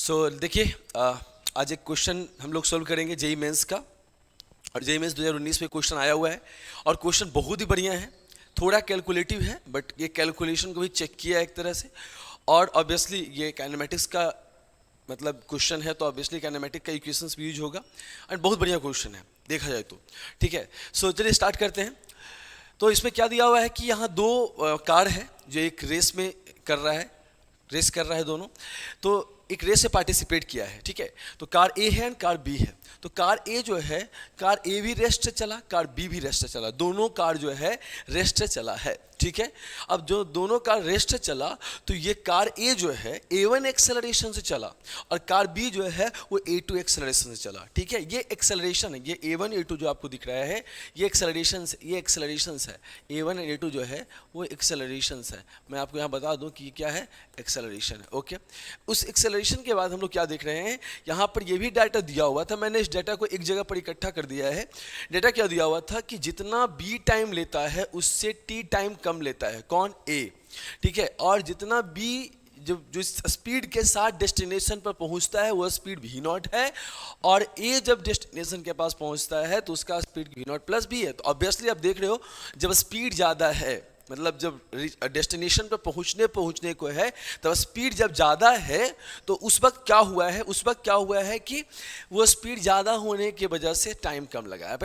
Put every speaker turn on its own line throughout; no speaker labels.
देखिए आज एक क्वेश्चन हम लोग सोल्व करेंगे जेई मेंस का। और जेई मेंस 2019 में क्वेश्चन आया हुआ है और क्वेश्चन बहुत ही बढ़िया है, थोड़ा कैलकुलेटिव है बट ये कैलकुलेशन को भी चेक किया है एक तरह से। और ऑब्वियसली ये काइनेमेटिक्स का मतलब क्वेश्चन है, तो ऑब्वियसली काइनेमेटिक का इक्वेशंस भी यूज होगा एंड बहुत बढ़िया क्वेश्चन है देखा जाए तो। ठीक है, सो चलिए स्टार्ट करते हैं। तो इसमें क्या दिया हुआ है कि यहाँ दो कार है जो एक रेस में कर रहा है, रेस कर रहा है दोनों, तो एक रेस से पार्टिसिपेट किया है। ठीक है, तो कार ए है एंड कार बी है। तो कार ए जो है, कार ए भी रेस्ट से चला, कार बी भी रेस्ट से चला, दोनों कार जो है रेस्ट से चला है। ठीक है, अब जो दोनों कार रेस्ट से चला तो ये कार ए जो है A1 एक्सेलरेशन से चला और कार बी जो है वो A2 एक्सेलरेशन से चला। ठीक है, ये एक्सेलरेशन है, ये A1 A2 जो आपको दिख रहा है ये एक्सेलरेशंस है। A1 और A2 जो है वो एक्सेलरेशंस है। मैं आपको यहाँ बता दूँ कि ये क्या है, एक्सेलरेशन है। ओके, उस एक्सेलरेशन के बाद हम लोग क्या देख रहे हैं, यहाँ पर ये भी डाटा दिया हुआ था, मैंने इस डाटा को एक जगह पर इकट्ठा कर दिया है। डाटा क्या दिया हुआ था कि जितना बी टाइम लेता है उससे टी टाइम कम लेता है, कौन, ए। ठीक है, और जितना बी जो स्पीड के साथ डेस्टिनेशन पर पहुंचता है वह स्पीड भी नॉट है, और ए जब डेस्टिनेशन के पास पहुंचता है तो उसका स्पीड भी नॉट प्लस बी है। तो ऑब्वियसली आप देख रहे हो जब स्पीड ज़्यादा है, मतलब जब डेस्टिनेशन पर पहुंचने को है तब स्पीड जब ज़्यादा है तो उस वक्त क्या हुआ है कि वो स्पीड ज़्यादा होने की वजह से टाइम कम लगा है।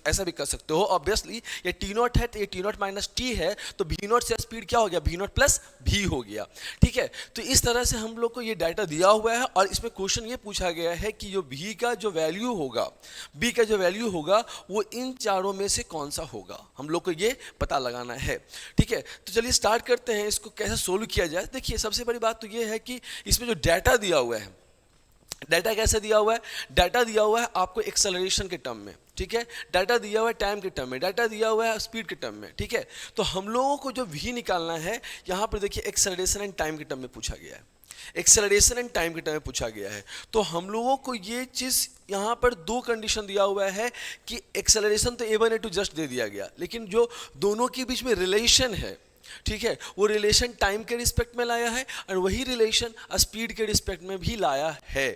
ऐसा भी कर सकते हो। ऑब्वियसली ये टी नॉट है तो ये टी नॉट माइनस टी है, तो भी नॉट से स्पीड क्या हो गया, भी नॉट प्लस भी हो गया। ठीक है, तो इस तरह से हम लोग को ये डाटा दिया हुआ है और इसमें क्वेश्चन ये पूछा गया है कि जो बी का जो वैल्यू होगा वो इन चारों में से कौन सा होगा, हम लोग को ये पता लगाना है। ठीक है, तो चलिए स्टार्ट करते हैं इसको कैसे सोल्व किया जाए। देखिए सबसे बड़ी बात तो ये है कि इसमें जो डाटा दिया हुआ है, डाटा कैसे दिया हुआ है, डाटा दिया हुआ है आपको एक्सेलरेशन के टर्म में। ठीक है, डाटा दिया हुआ है टाइम के टर्म में, डाटा दिया हुआ है स्पीड के टर्म में। ठीक है, तो हम लोगों को जो भी निकालना है यहाँ पर देखिए एक्सेलरेशन एंड टाइम के टर्म में पूछा गया है, एक्सेलरेशन एंड टाइम के टाइम में पूछा गया है। तो हम लोगों को ये चीज़ यहाँ पर दो कंडीशन दिया हुआ है कि एक्सेलरेशन तो A1 A2 जस्ट दे दिया गया, लेकिन जो दोनों के बीच में रिलेशन है, ठीक है, वो रिलेशन टाइम के रिस्पेक्ट में लाया है और वही रिलेशन स्पीड के रिस्पेक्ट में भी लाया है।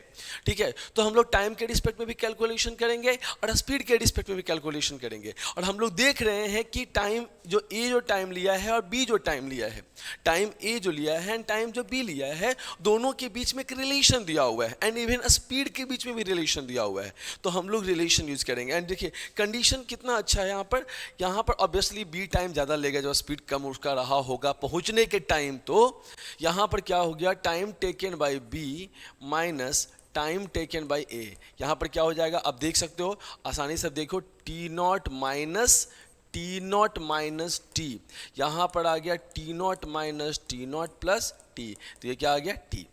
ठीक है, तो हम लोग टाइम के रिस्पेक्ट में भी कैलकुलेशन करेंगे और स्पीड के रिस्पेक्ट में भी कैलकुलेशन करेंगे। और हम लोग देख रहे हैं कि टाइम जो ए जो टाइम लिया है और बी जो टाइम लिया है, टाइम ए जो लिया है एंड टाइम जो बी लिया है, दोनों के बीच में एक रिलेशन दिया हुआ है एंड इवन स्पीड के बीच में भी रिलेशन दिया हुआ है। तो हम लोग रिलेशन यूज करेंगे एंड देखिए कंडीशन कितना अच्छा है यहाँ पर ऑब्वियसली बी टाइम ज़्यादा लेगा जो स्पीड कम उसका रहा होगा पहुंचने के टाइम। तो यहाँ पर क्या हो गया, time taken by b minus time taken by a, यहाँ पर क्या हो जाएगा, अब देख सकते हो आसानी से, देखो टी नॉट माइनस टी, यहाँ पर आ गया T not minus T not plus T, तो ये क्या आ गया टी।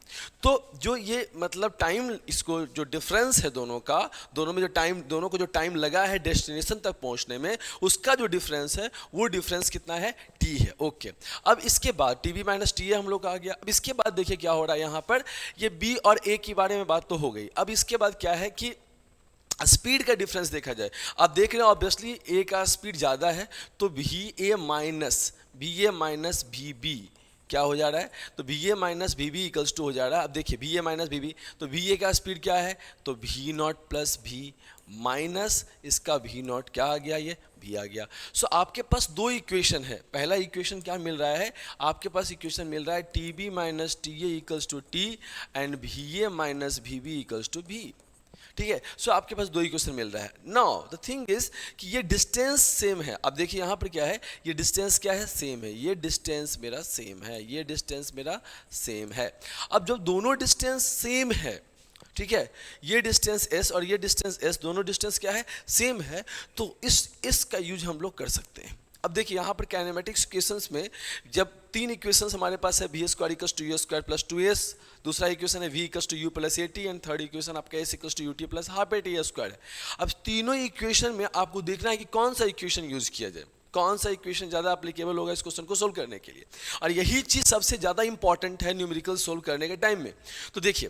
तो जो ये मतलब टाइम, इसको जो डिफरेंस है दोनों में जो टाइम, दोनों को जो टाइम लगा है डेस्टिनेशन तक पहुंचने में, उसका जो डिफरेंस है वो डिफरेंस कितना है, टी है। ओके, अब इसके बाद टी बी माइनस टी है हम लोग आ गया। अब इसके बाद देखिए क्या हो रहा है, यहाँ पर ये बी और ए के बारे में बात तो हो गई। अब इसके बाद क्या है कि स्पीड का डिफरेंस देखा जाए। आप देख रहे हो ऑब्वियसली ए का स्पीड ज़्यादा है तो भी ए माइनस भी बी क्या हो जा रहा है, तो भी A minus V B equals to हो जा रहा है। अब देखिए भी ए माइनस भी बी, तो भी ए का स्पीड क्या है, तो भी नॉट प्लस भी माइनस इसका भी नॉट क्या आ गया, ये भी आ गया। सो आपके पास दो इक्वेशन है। पहला इक्वेशन क्या मिल रहा है, आपके पास इक्वेशन मिल रहा है T B minus T A equals to T and V A minus V B equals to V. ठीक है, सो आपके पास दो इक्वेशन मिल रहा है। नाउ द थिंग इज कि ये डिस्टेंस सेम है। अब देखिए यहाँ पर क्या है, ये डिस्टेंस क्या है, सेम है, ये डिस्टेंस मेरा सेम है, ये डिस्टेंस मेरा सेम है। अब जब दोनों डिस्टेंस सेम है, ठीक है, ये डिस्टेंस s और ये डिस्टेंस s, दोनों डिस्टेंस क्या है, सेम है, तो इसका यूज हम लोग कर सकते हैं। अब देखिए यहाँ पर काइनेमेटिक्स इक्वेशंस में जब तीन इक्वेशंस हमारे पास है, V square equals to U square plus 2s, दूसरा इक्वेशन है v equals to U plus at and third equation आपका s equals to ut plus half at square है। अब तीनों इक्वेशन में आपको देखना है कि कौन सा इक्वेशन यूज किया जाए, कौन सा इक्वेशन ज़्यादा एप्लीकेबल होगा इस क्वेश्चन को सोल्व करने के लिए, और यही चीज़ सबसे ज़्यादा इंपॉर्टेंट है न्यूमेरिकल सोल्व करने के टाइम में। तो देखिए,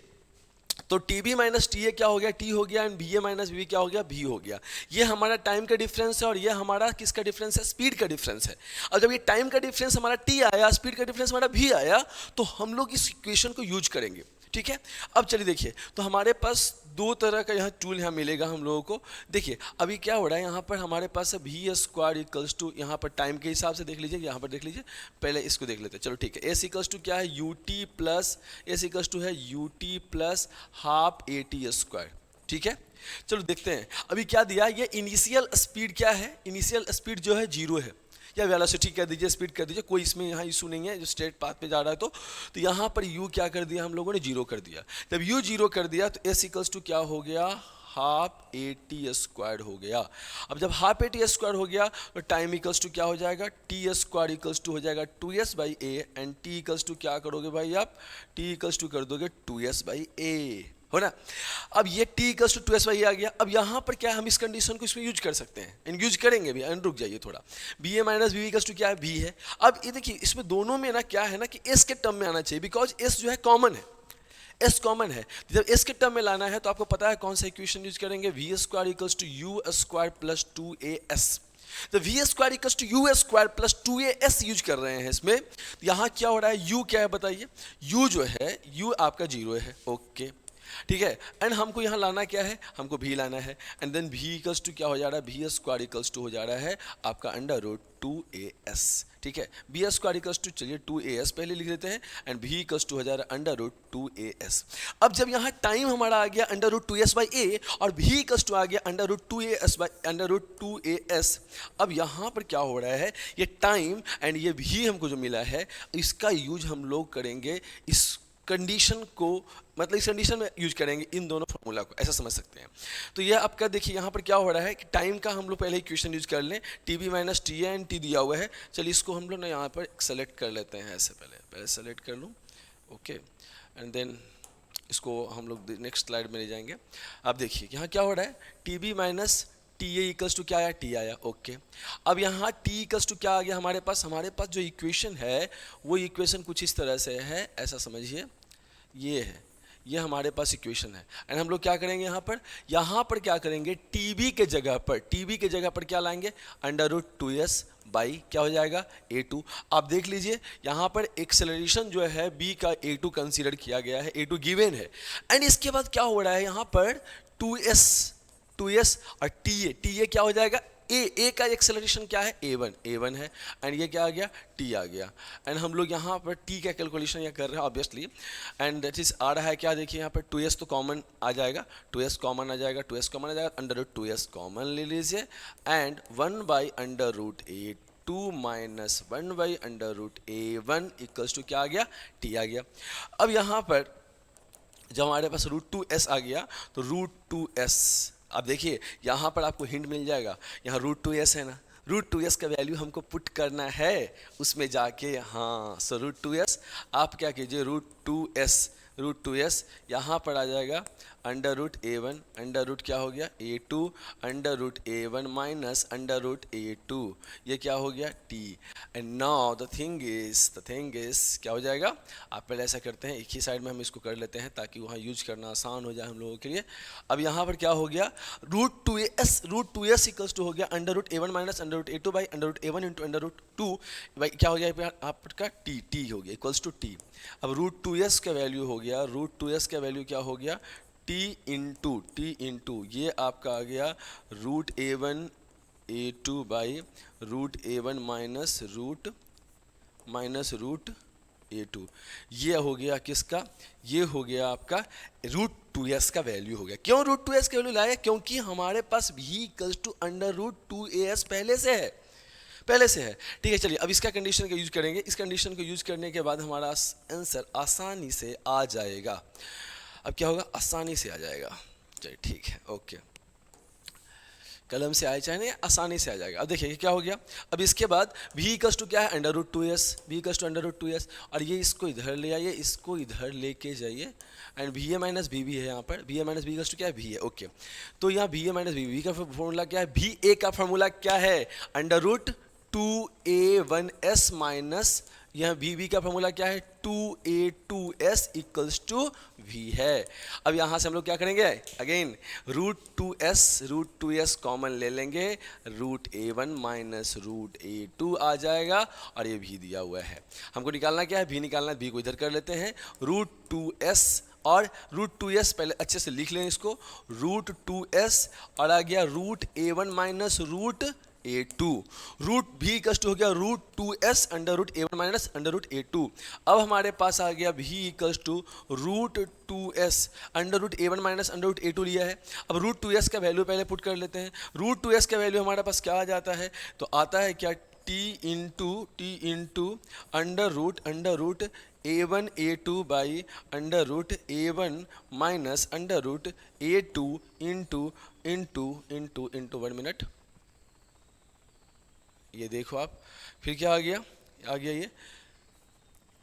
तो T B minus T A क्या हो गया, टी हो गया and V A minus V क्या हो गया, भी हो गया। ये हमारा टाइम का डिफरेंस है और ये हमारा किसका डिफरेंस है, स्पीड का डिफरेंस है। और जब ये टाइम का डिफरेंस हमारा टी आया, स्पीड का डिफरेंस हमारा भी आया, तो हम लोग इस इक्वेशन को यूज करेंगे। ठीक है। अब चलिए देखिए, तो हमारे पास दो तरह का यहाँ टूल यहाँ मिलेगा हम लोगों को। देखिए अभी क्या हो रहा है, यहाँ पर हमारे पास है वी स्क्वायर इक्वल्स टू, यहाँ पर टाइम के हिसाब से देख लीजिए, यहाँ पर देख लीजिए, पहले इसको देख लेते हैं। चलो ठीक है, एस इक्वल्स टू क्या है, u t plus, s equals to है u t plus half a t square. ठीक है, चलो देखते हैं अभी क्या दिया। ये इनिशियल स्पीड क्या है, इनिशियल स्पीड जो है 0 है, या वेलोसिटी कह दीजिए, स्पीड कर दीजिए, कोई इसमें यहाँ इशू नहीं है, जो स्ट्रेट पाथ पे जा रहा है। तो यहाँ पर u क्या कर दिया हम लोगों ने, 0 कर दिया। जब u 0 कर दिया तो s इक्वल्स टू क्या हो गया, हाफ ए टी स्क्वायर हो गया। अब जब हाफ ए टी स्क्वायर हो गया तो टाइम इक्वल्स टू क्या हो जाएगा, टी स्क्वायर इक्वल्स टू हो जाएगा 2s by A, and T equals to क्या करोगे भाई आप, टी इक्वल्स टू कर दोगे 2s बाई ए, हो ना। अब ये t equals to 2s by आ गया। अब यहाँ पर क्या हम इस कंडीशन को इसमें यूज कर सकते हैं, एंड यूज करेंगे भी, एंड रुक जाइए थोड़ा, V A minus V equals to क्या है, v है। अब ये देखिए इसमें दोनों में ना क्या है ना कि s के टर्म में आना चाहिए, बिकॉज s जो है कॉमन है, s कॉमन है। जब s के टर्म में लाना है तो आपको पता है कौन सा इक्वेशन यूज करेंगे, V square equals to U square plus 2as। तो V square equals to U square plus 2as use कर रहे हैं इसमें। तो यहाँ क्या हो रहा है, u क्या है बताइए, u जो है, u आपका 0 है, ओके ठीक है। एंड हमको यहाँ लाना क्या है, हमको भी लाना है, एंड देन भी इक्वल्स टू क्या हो जा रहा है, भी स्क्वायर इक्वल्स टू हो जा रहा है आपका अंडर रूट 2as। ठीक है, बी स्क्वायर इक्वल्स टू, चलिए 2as पहले लिख देते हैं, एंड भी इक्वल्स टू हो जा रहा है अंडर रूट 2as। अब जब यहाँ टाइम हमारा आ गया अंडर रूट 2s बाई ए, और भी इक्वल्स टू आ गया under root 2as by under root 2as। अब यहाँ पर क्या हो रहा है, ये टाइम एंड ये भी हमको जो मिला है, इसका यूज हम लोग करेंगे इस कंडीशन को, मतलब इस कंडीशन में यूज करेंगे इन दोनों फॉर्मूला को, ऐसा समझ सकते हैं। तो ये आपका देखिए यहाँ पर क्या हो रहा है कि टाइम का हम लोग पहले इक्वेशन यूज कर लें, T B minus T and T दिया हुआ है। चलिए इसको हम लोग ना यहाँ पर सेलेक्ट कर लेते हैं, ऐसे पहले सेलेक्ट कर लूँ, ओके, एंड देन इसको हम लोग नेक्स्ट स्लाइड में ले जाएंगे। अब देखिए यहाँ क्या हो रहा है, T B minus T A equals to क्या आया, टी आया, ओके। अब यहाँ टी इक्वल्स टू क्या आ गया हमारे पास जो इक्वेशन है वो इक्वेशन कुछ इस तरह से है, ऐसा समझिए, ये है, ये हमारे पास इक्वेशन है। एंड हम लोग क्या करेंगे यहाँ पर क्या करेंगे, टीबी के जगह पर क्या लाएंगे, अंडर रूट 2s बाई क्या हो जाएगा, a2। आप देख लीजिए यहाँ पर एक्सेलरेशन जो है b का a2 कंसीडर किया गया है, a2 गिवन है। एंड इसके बाद क्या हो रहा है यहाँ पर 2s और ta क्या हो जाएगा, ए का एक्सेलरेशन क्या है, a1 है, एंड ये क्या आ गया, t आ गया। एंड हम लोग यहाँ पर t का कैलकुलेशन ये कर रहे हैं ऑब्वियसली, एंड दैट इज आ रहा है क्या, देखिए यहाँ पर 2s तो कॉमन आ जाएगा, 2s कॉमन आ जाएगा, अंडर रूट 2s कॉमन ले लीजिए, and 1 by under root a2 minus 1 by under root a1 equals to क्या आ गया, t आ गया। अब यहाँ पर जब हमारे पास रूट 2s आ गया तो रूट 2s, अब देखिए यहाँ पर आपको हिंट मिल जाएगा, यहाँ रूट 2s है ना, रूट 2s का वैल्यू हमको पुट करना है उसमें जाके, हाँ। सो रूट 2s आप क्या कीजिए, रूट 2s यहाँ पर आ जाएगा under root a1, under root क्या हो गया, a2 under root a1 minus under root a2, ये क्या हो गया, t। And now the thing is क्या हो जाएगा, आप पहले ऐसा करते हैं, एक ही साइड में हम इसको कर लेते हैं ताकि वहाँ यूज करना आसान हो जाए हम लोगों के लिए। अब यहाँ पर क्या हो गया, रूट 2s इक्वल्स टू हो गया under root a1 minus under root a2 by under root a1 into under root 2 by क्या हो गया आपका t हो गया इक्वल्स टू t। अब रूट 2s का वैल्यू हो गया, रूट 2s का वैल्यू क्या हो गया, t इंटू ये आपका आ गया root a1 a2 by root a1 minus root a2, ये हो गया किसका, ये हो गया आपका रूट 2s का वैल्यू हो गया। क्यों रूट 2s का वैल्यू लाया, क्योंकि हमारे पास v equals to under root 2as पहले से है। ठीक है, चलिए अब इसका कंडीशन का यूज करेंगे। इस कंडीशन को यूज करने के बाद हमारा आंसर आसानी से आ जाएगा। अब क्या होगा, आसानी से आ जाएगा, चलिए ठीक है, ओके, कलम से आए चाहे नहीं, आसानी से आ जाएगा। अब देखिए क्या हो गया, अब इसके बाद v इक्वल्स टू क्या है, अंडर रूट 2s, और ये इसको इधर ले आइए, इसको इधर लेके जाइए, एंड va माइनस बी है यहाँ पर, va minus V equals to क्या है, v है, ओके। तो यहाँ va माइनस बी का फॉर्मूला क्या है, va का फॉर्मूला क्या है, अंडर रूट 2a1s माइनस यहाँ वी का फॉर्मूला क्या है, 2a2s इक्वल्स टू v है। अब यहाँ से हम लोग क्या करेंगे, अगेन रूट 2s कॉमन ले लेंगे, root a1 minus root a2 आ जाएगा, और ये v दिया हुआ है, हमको निकालना क्या है, v निकालना है, v को इधर कर लेते हैं, रूट 2s और √2s पहले अच्छे से लिख लें इसको, √2s और आ गया √a1 माइनस √a2, रूट भी इक्वल्स टू हो गया √2s √a1 माइनस √a2। अब हमारे पास आ गया v equals to √2s √a1 minus √a2 लिया है। अब √2s का वैल्यू पहले पुट कर लेते हैं। √2s का वैल्यू हमारे पास क्या आ जाता है, तो आता है क्या t into under root a1 a2 by √a1 minus √a2 into 1 minute, ये देखो आप, फिर क्या आ गया ये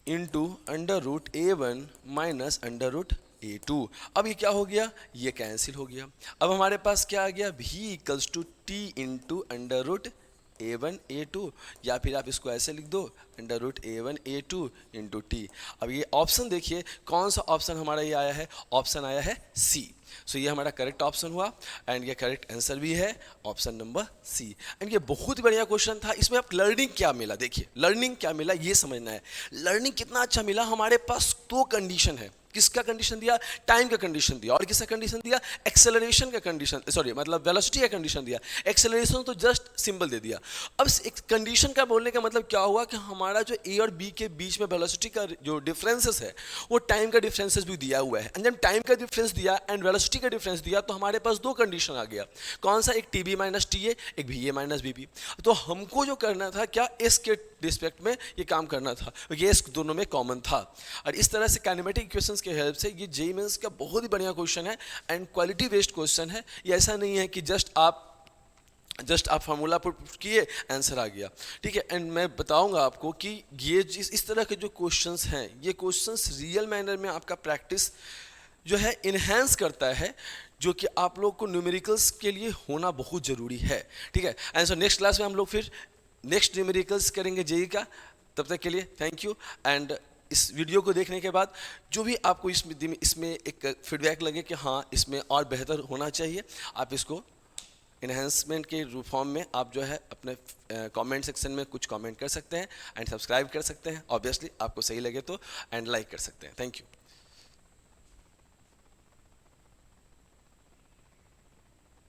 इंटू √a1 माइनस √a2। अब ये क्या हो गया, ये कैंसिल हो गया। अब हमारे पास क्या आ गया, v equals to t into √a1 a2, या फिर आप इसको ऐसे लिख दो √a1 a2 इंटू टी। अब ये ऑप्शन देखिए कौन सा ऑप्शन हमारा ये आया है, ऑप्शन आया है सी। सो ये हमारा करेक्ट ऑप्शन हुआ एंड ये करेक्ट आंसर भी है ऑप्शन नंबर सी। एंड ये बहुत बढ़िया क्वेश्चन था। इसमें आप लर्निंग क्या मिला, देखिए लर्निंग क्या मिला ये समझना है। लर्निंग कितना अच्छा मिला, हमारे पास दो कंडीशन है। किसका कंडीशन दिया, टाइम का कंडीशन दिया, और किसका कंडीशन दिया, एक्सेलरेशन का कंडीशन, सॉरी मतलब वेलोसिटी का कंडीशन दिया। एक्सेलरेशन तो जस्ट सिंबल दे दिया। अब एक कंडीशन का बोलने का मतलब क्या हुआ कि हमारा जो ए और बी के बीच में वेलोसिटी का जो डिफरेंसेस है वो टाइम का डिफरेंसेस भी दिया हुआ है। एंड जब टाइम का डिफरेंस दिया एंड वेलोसिटी का डिफरेंस दिया तो हमारे पास दो कंडीशन आ गया। कौन सा, एक t B minus T a, एक v a minus b b. तो हमको जो करना था क्या, एस के रिस्पेक्ट में ये काम करना था, ये एस दोनों में कॉमन था। और इस तरह से काइनेमेटिक इक्वेशंस के हेल्प से ये जेईई मेंस का बहुत ही बढ़िया क्वेश्चन है एंड क्वालिटी बेस्ड क्वेश्चन है। ये ऐसा नहीं है कि जस्ट आप फार्मूला पुट किए आंसर आ गया, ठीक है। एंड मैं बताऊंगा आपको कि ये इस तरह के जो क्वेश्चंस हैं, ये क्वेश्चंस रियल मैनर में आपका प्रैक्टिस जो है इन्हेंस करता है, जो कि आप लोग को न्यूमेरिकल्स के लिए होना बहुत ज़रूरी है, ठीक है। एंड सो नेक्स्ट क्लास में हम लोग फिर नेक्स्ट न्यूमेरिकल्स करेंगे जेईई का। तब तक के लिए थैंक यू। एंड इस वीडियो को देखने के बाद जो भी आपको इसमें एक फीडबैक लगे कि हाँ इसमें और बेहतर होना चाहिए, आप इसको इन्हेंसमेंट के फॉर्म में आप जो है अपने कमेंट सेक्शन में कुछ कमेंट कर सकते हैं एंड सब्सक्राइब कर सकते हैं। ऑब्वियसली आपको सही लगे तो एंड लाइक कर सकते हैं। Thank you.